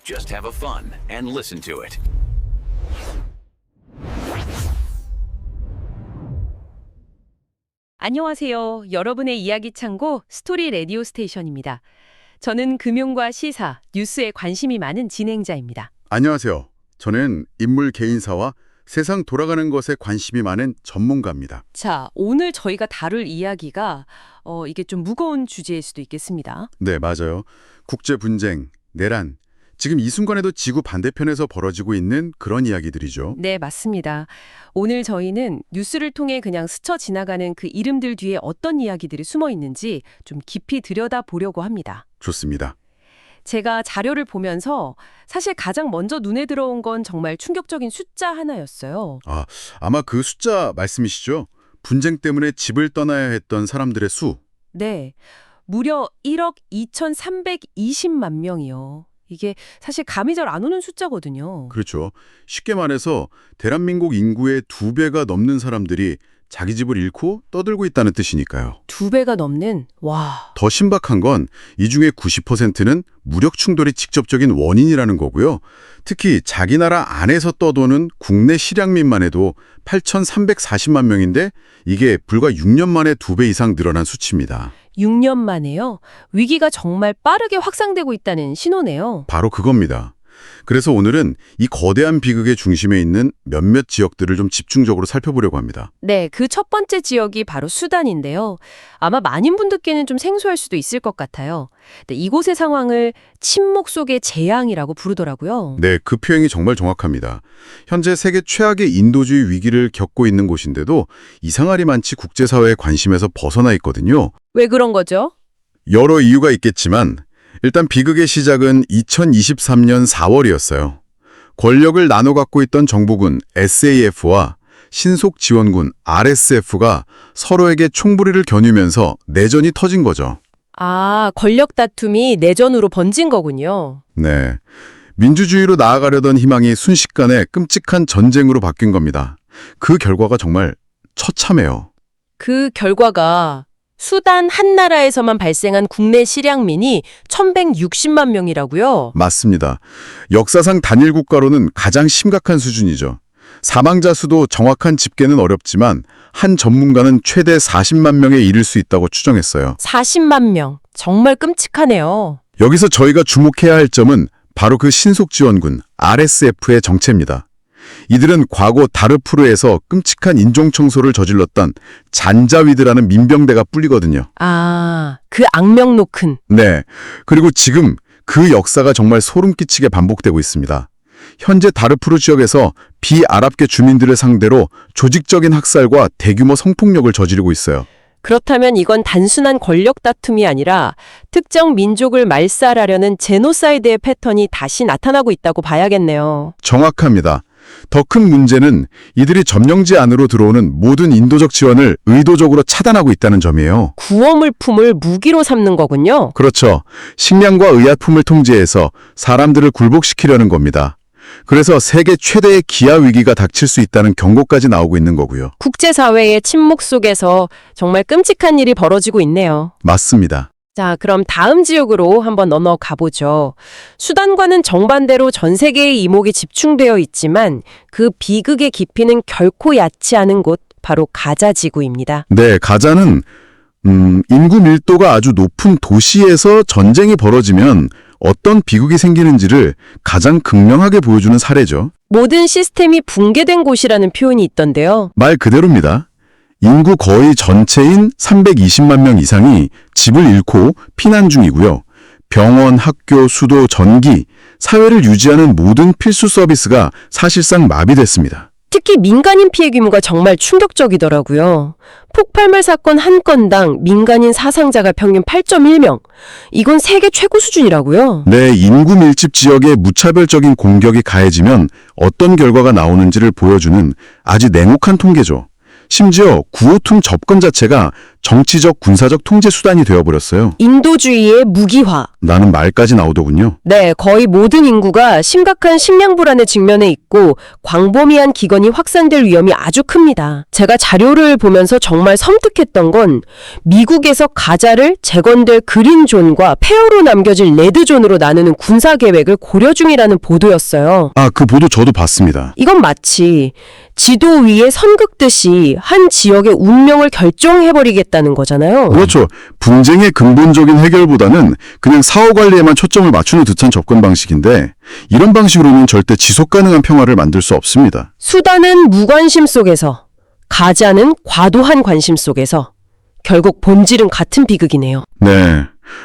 Just have a fun and listen to it. 안녕하세요. 여러분의 이야기 창고 스토리 라디오 스테이션입니다. 저는 금융과 시사, 뉴스에 관심이 많은 진행자입니다. 안녕하세요. 저는 인물 개인사와 세상 돌아가는 것에 관심이 많은 전문가입니다. 자, 오늘 저희가 다룰 이야기가 이게 좀 무거운 주제일 수도 있겠습니다. 네, 맞아요. 국제 분쟁, 내란, 지금 이 순간에도 지구 반대편에서 벌어지고 있는 그런 이야기들이죠. 네, 맞습니다. 오늘 저희는 뉴스를 통해 그냥 스쳐 지나가는 그 이름들 뒤에 어떤 이야기들이 숨어 있는지 좀 깊이 들여다보려고 합니다. 좋습니다. 제가 자료를 보면서 사실 가장 먼저 눈에 들어온 건 정말 충격적인 숫자 하나였어요. 아마 그 숫자 말씀이시죠? 분쟁 때문에 집을 떠나야 했던 사람들의 수. 네, 무려 1억 2,320만 명이요. 이게 사실 감이 잘 안 오는 숫자거든요. 그렇죠. 쉽게 말해서 대한민국 인구의 2배가 넘는 사람들이 자기 집을 잃고 떠들고 있다는 뜻이니까요. 2배가 넘는, 와. 더 신박한 건 이 중에 90%는 무력 충돌이 직접적인 원인이라는 거고요. 특히 자기 나라 안에서 떠도는 국내 실향민만 해도 8,340만 명인데 이게 불과 6년 만에 2배 이상 늘어난 수치입니다. 6년 만에요. 위기가 정말 빠르게 확산되고 있다는 신호네요. 바로 그겁니다. 그래서 오늘은 이 거대한 비극의 중심에 있는 몇몇 지역들을 좀 집중적으로 살펴보려고 합니다. 네, 그 첫 번째 지역이 바로 수단인데요. 아마 많은 분들께는 좀 생소할 수도 있을 것 같아요. 네, 이곳의 상황을 침묵 속의 재앙이라고 부르더라고요. 네, 그 표현이 정말 정확합니다. 현재 세계 최악의 인도주의 위기를 겪고 있는 곳인데도 이상하리 많지 국제사회의 관심에서 벗어나 있거든요. 왜 그런 거죠? 여러 이유가 있겠지만 일단 비극의 시작은 2023년 4월이었어요. 권력을 나눠 갖고 있던 정부군 SAF와 신속지원군 RSF가 서로에게 총부리를 겨누면서 내전이 터진 거죠. 아, 권력 다툼이 내전으로 번진 거군요. 네, 민주주의로 나아가려던 희망이 순식간에 끔찍한 전쟁으로 바뀐 겁니다. 그 결과가 정말 처참해요. 그 결과가 수단 한 나라에서만 발생한 국내 실향민이 1,160만 명이라고요? 맞습니다. 역사상 단일 국가로는 가장 심각한 수준이죠. 사망자 수도 정확한 집계는 어렵지만 한 전문가는 최대 40만 명에 이를 수 있다고 추정했어요. 40만 명. 정말 끔찍하네요. 여기서 저희가 주목해야 할 점은 바로 그 신속지원군 RSF의 정체입니다. 이들은 과거 다르푸르에서 끔찍한 인종청소를 저질렀던 잔자위드라는 민병대가 뿔리거든요. 아, 그 악명 높은. 네, 그리고 지금 그 역사가 정말 소름 끼치게 반복되고 있습니다. 현재 다르푸르 지역에서 비아랍계 주민들을 상대로 조직적인 학살과 대규모 성폭력을 저지르고 있어요. 그렇다면 이건 단순한 권력 다툼이 아니라 특정 민족을 말살하려는 제노사이드의 패턴이 다시 나타나고 있다고 봐야겠네요. 정확합니다. 더 큰 문제는 이들이 점령지 안으로 들어오는 모든 인도적 지원을 의도적으로 차단하고 있다는 점이에요. 구호물품을 무기로 삼는 거군요. 그렇죠. 식량과 의약품을 통제해서 사람들을 굴복시키려는 겁니다. 그래서 세계 최대의 기아 위기가 닥칠 수 있다는 경고까지 나오고 있는 거고요. 국제사회의 침묵 속에서 정말 끔찍한 일이 벌어지고 있네요. 맞습니다. 자, 그럼 다음 지역으로 한번 넘어가보죠. 수단과는 정반대로 전 세계의 이목이 집중되어 있지만 그 비극의 깊이는 결코 얕지 않은 곳, 바로 가자 지구입니다. 네, 가자는 인구 밀도가 아주 높은 도시에서 전쟁이 벌어지면 어떤 비극이 생기는지를 가장 극명하게 보여주는 사례죠. 모든 시스템이 붕괴된 곳이라는 표현이 있던데요. 말 그대로입니다. 인구 거의 전체인 320만 명 이상이 집을 잃고 피난 중이고요. 병원, 학교, 수도, 전기, 사회를 유지하는 모든 필수 서비스가 사실상 마비됐습니다. 특히 민간인 피해 규모가 정말 충격적이더라고요. 폭발물 사건 한 건당 민간인 사상자가 평균 8.1명. 이건 세계 최고 수준이라고요. 네, 인구 밀집 지역에 무차별적인 공격이 가해지면 어떤 결과가 나오는지를 보여주는 아주 냉혹한 통계죠. 심지어 구호툼 접근 자체가 정치적 군사적 통제 수단이 되어버렸어요. 인도주의의 무기화. 라는 말까지 나오더군요. 네, 거의 모든 인구가 심각한 식량 불안에 직면해 있고 광범위한 기근이 확산될 위험이 아주 큽니다. 제가 자료를 보면서 정말 섬뜩했던 건 미국에서 가자를 재건될 그린존과 폐허로 남겨질 레드존으로 나누는 군사 계획을 고려 중이라는 보도였어요. 아, 그 보도 저도 봤습니다. 이건 마치 지도 위에 선 긋듯이 한 지역의 운명을 결정해버리겠다는 거잖아요. 그렇죠. 분쟁의 근본적인 해결보다는 그냥 사후 관리에만 초점을 맞추는 듯한 접근 방식인데 이런 방식으로는 절대 지속 가능한 평화를 만들 수 없습니다. 수단은 무관심 속에서, 가자는 과도한 관심 속에서 결국 본질은 같은 비극이네요. 네.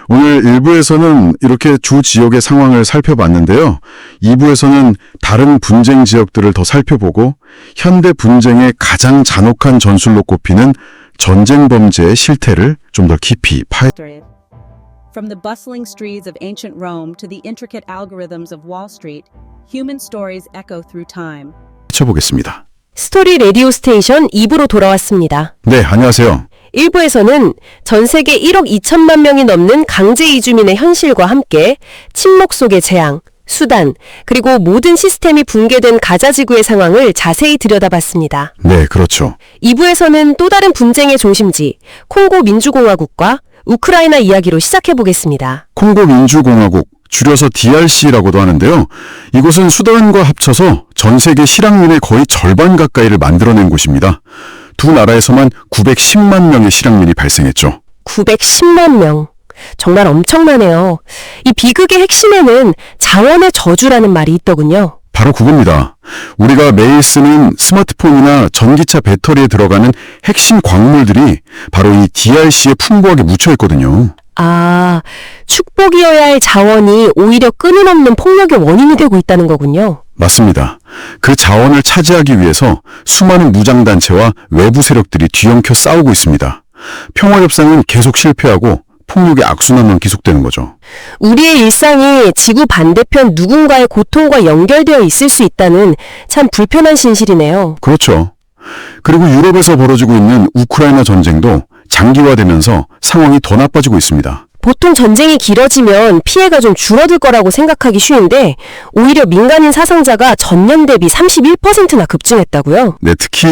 오늘 1부에서는 이렇게 주 지역의 상황을 살펴봤는데요. 2부에서는 다른 분쟁 지역들을 더 살펴보고 현대 분쟁의 가장 잔혹한 전술로 꼽히는 전쟁 범죄의 실태를 좀 더 깊이 From the bustling streets of ancient Rome to the intricate algorithms of Wall Street, human stories echo through time. 파헤쳐보겠습니다. 스토리 라디오 스테이션 2부로 돌아왔습니다. 네, 안녕하세요. 1부에서는 전 세계 1억 2천만 명이 넘는 강제 이주민의 현실과 함께 침묵 속의 재앙, 수단, 그리고 모든 시스템이 붕괴된 가자 지구의 상황을 자세히 들여다봤습니다. 네, 그렇죠. 2부에서는 또 다른 분쟁의 중심지, 콩고 민주공화국과 우크라이나 이야기로 시작해보겠습니다. 콩고 민주공화국, 줄여서 DRC라고도 하는데요. 이곳은 수단과 합쳐서 전 세계 실향민의 거의 절반 가까이를 만들어낸 곳입니다. 두 나라에서만 910만 명의 실향민이 발생했죠. 910만 명. 정말 엄청나네요. 이 비극의 핵심에는 자원의 저주라는 말이 있더군요. 바로 그겁니다. 우리가 매일 쓰는 스마트폰이나 전기차 배터리에 들어가는 핵심 광물들이 바로 이 DRC에 풍부하게 묻혀 있거든요. 아, 축복이어야 할 자원이 오히려 끊임없는 폭력의 원인이 되고 있다는 거군요. 맞습니다. 그 자원을 차지하기 위해서 수많은 무장단체와 외부 세력들이 뒤엉켜 싸우고 있습니다. 평화협상은 계속 실패하고 폭력의 악순환만 계속되는 거죠. 우리의 일상이 지구 반대편 누군가의 고통과 연결되어 있을 수 있다는 참 불편한 진실이네요. 그렇죠. 그리고 유럽에서 벌어지고 있는 우크라이나 전쟁도 장기화되면서 상황이 더 나빠지고 있습니다. 보통 전쟁이 길어지면 피해가 좀 줄어들 거라고 생각하기 쉬운데 오히려 민간인 사상자가 전년 대비 31%나 급증했다고요? 네, 특히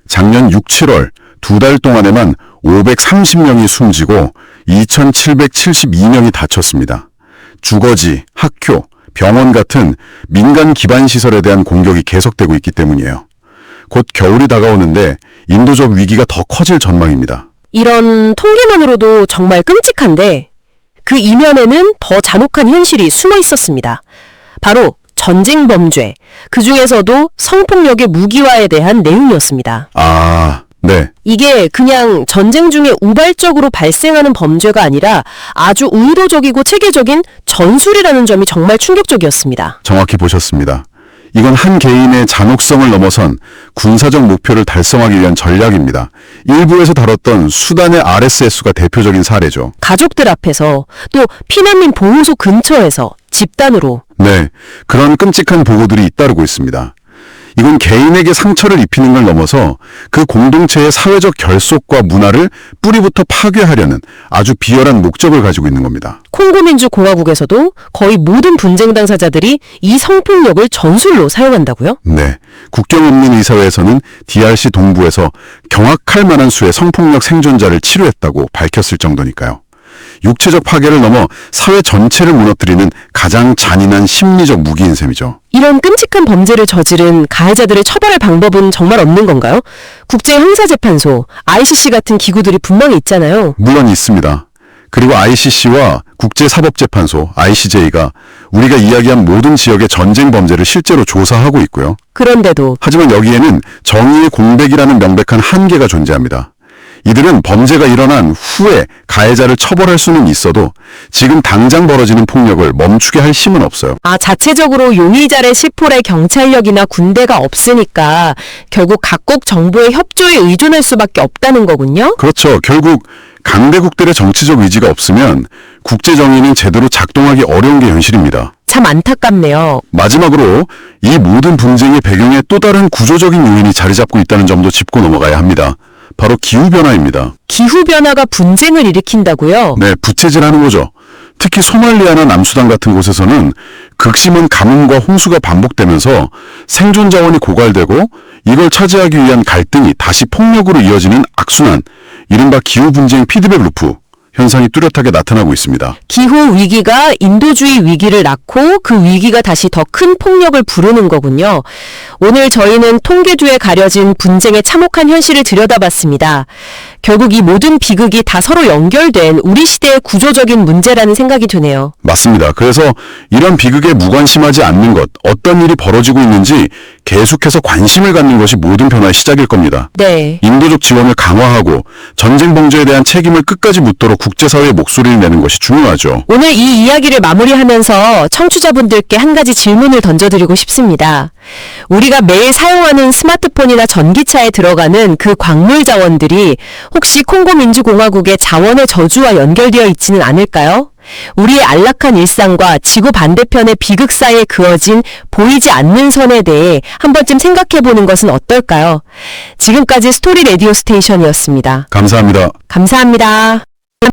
작년 6, 7월 두 달 동안에만 530명이 숨지고 2,772명이 다쳤습니다. 주거지, 학교, 병원 같은 민간 기반 시설에 대한 공격이 계속되고 있기 때문이에요. 곧 겨울이 다가오는데 인도적 위기가 더 커질 전망입니다. 이런 통계만으로도 정말 끔찍한데 그 이면에는 더 잔혹한 현실이 숨어 있었습니다. 바로 전쟁 범죄, 그중에서도 성폭력의 무기화에 대한 내용이었습니다. 아, 네. 이게 그냥 전쟁 중에 우발적으로 발생하는 범죄가 아니라 아주 의도적이고 체계적인 전술이라는 점이 정말 충격적이었습니다. 정확히 보셨습니다. 이건 한 개인의 잔혹성을 넘어선 군사적 목표를 달성하기 위한 전략입니다. 일부에서 다뤘던 수단의 RSS가 대표적인 사례죠. 가족들 앞에서 또 피난민 보호소 근처에서 집단으로. 네, 그런 끔찍한 보고들이 잇따르고 있습니다. 이건 개인에게 상처를 입히는 걸 넘어서 그 공동체의 사회적 결속과 문화를 뿌리부터 파괴하려는 아주 비열한 목적을 가지고 있는 겁니다. 콩고민주공화국에서도 거의 모든 분쟁 당사자들이 이 성폭력을 전술로 사용한다고요? 네, 국경 없는 의사회에서는 DRC 동부에서 경악할 만한 수의 성폭력 생존자를 치료했다고 밝혔을 정도니까요. 육체적 파괴를 넘어 사회 전체를 무너뜨리는 가장 잔인한 심리적 무기인 셈이죠. 이런 끔찍한 범죄를 저지른 가해자들을 처벌할 방법은 정말 없는 건가요? 국제형사재판소, ICC 같은 기구들이 분명히 있잖아요. 물론 있습니다. 그리고 ICC와 국제사법재판소, ICJ가 우리가 이야기한 모든 지역의 전쟁 범죄를 실제로 조사하고 있고요. 그런데도 하지만 여기에는 정의의 공백이라는 명백한 한계가 존재합니다. 이들은 범죄가 일어난 후에 가해자를 처벌할 수는 있어도 지금 당장 벌어지는 폭력을 멈추게 할 힘은 없어요. 자체적으로 용의자를 치폴할 경찰력이나 군대가 없으니까 결국 각국 정부의 협조에 의존할 수밖에 없다는 거군요. 그렇죠. 결국 강대국들의 정치적 의지가 없으면 국제정의는 제대로 작동하기 어려운 게 현실입니다. 참 안타깝네요. 마지막으로 이 모든 분쟁의 배경에 또 다른 구조적인 요인이 자리 잡고 있다는 점도 짚고 넘어가야 합니다. 바로 기후변화입니다. 기후변화가 분쟁을 일으킨다고요? 네, 부채질하는 거죠. 특히 소말리아나 남수단 같은 곳에서는 극심한 가뭄과 홍수가 반복되면서 생존 자원이 고갈되고 이걸 차지하기 위한 갈등이 다시 폭력으로 이어지는 악순환, 이른바 기후분쟁 피드백 루프 현상이 뚜렷하게 나타나고 있습니다. 기후 위기가 인도주의 위기를 낳고 그 위기가 다시 더 큰 폭력을 부르는 거군요. 오늘 저희는 통계주에 가려진 분쟁의 참혹한 현실을 들여다봤습니다. 결국 이 모든 비극이 다 서로 연결된 우리 시대의 구조적인 문제라는 생각이 드네요. 맞습니다. 그래서 이런 비극에 무관심하지 않는 것, 어떤 일이 벌어지고 있는지 계속해서 관심을 갖는 것이 모든 변화의 시작일 겁니다. 네. 인도적 지원을 강화하고 전쟁 방조에 대한 책임을 끝까지 묻도록 국제사회의 목소리를 내는 것이 중요하죠. 오늘 이 이야기를 마무리하면서 청취자분들께 한 가지 질문을 던져드리고 싶습니다. 우리가 매일 사용하는 스마트폰이나 전기차에 들어가는 그 광물 자원들이 혹시 콩고 민주공화국의 자원의 저주와 연결되어 있지는 않을까요? 우리의 안락한 일상과 지구 반대편의 비극 사이에 그어진 보이지 않는 선에 대해 한 번쯤 생각해보는 것은 어떨까요? 지금까지 스토리 라디오 스테이션이었습니다. 감사합니다. 감사합니다.